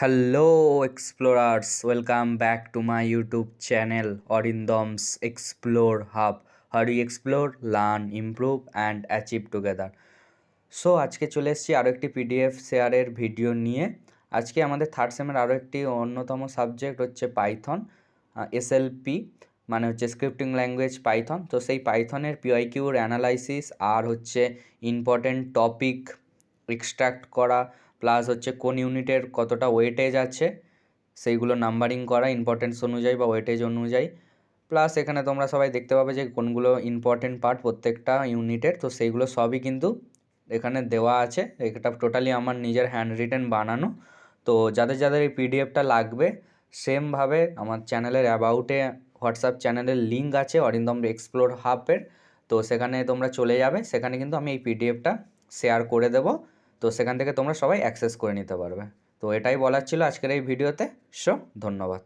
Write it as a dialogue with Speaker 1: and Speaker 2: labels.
Speaker 1: Hello, explorers. Welcome back to my YouTube channel, Orindham's Explore Hub. How do you explore, learn, improve, and achieve together? So আজকে চলে এসেছি আরও একটি PDF শেয়ারের video নিয়ে। আজকে আমাদের থার্ড সেমের আরও একটি অন্যতম সাবজেক্ট হচ্ছে পাইথন, এসএলপি মানে হচ্ছে স্ক্রিপ্টিং ল্যাঙ্গুয়েজ পাইথন। তো সেই পাইথনের পিওয়াইকিউর অ্যানালাইসিস আর হচ্ছে ইম্পর্টেন্ট টপিক এক্সট্রাক্ট করা, প্লাস হচ্ছে কোন ইউনিটের কতটা ওয়েটেজ আছে সেইগুলো নাম্বারিং করা ইম্পর্টেন্স অনুযায়ী বা ওয়েটেজ অনুযায়ী। প্লাস এখানে তোমরা সবাই দেখতে পাবে যে কোনগুলো ইম্পর্টেন্ট পার্ট প্রত্যেকটা ইউনিটের, তো সেইগুলো সবই কিন্তু এখানে দেওয়া আছে। এটা টোটালি আমার নিজের হ্যান্ড রিটেন বানানো। তো যাদের যাদের এই পিডিএফটা লাগবে, সেমভাবে আমার চ্যানেলের অ্যাবাউটে হোয়াটসঅ্যাপ চ্যানেলের লিঙ্ক আছে অরিন্দম এক্সপ্লোর হাবের। তো সেখানে তোমরা চলে যাবে, সেখানে কিন্তু আমি এই পিডিএফটা শেয়ার করে দেবো। তো সেখান থেকে তোমরা সবাই অ্যাক্সেস করে নিতে পারবে। তো এটাই বলার ছিল আজকের এই ভিডিওতে। সো ধন্যবাদ।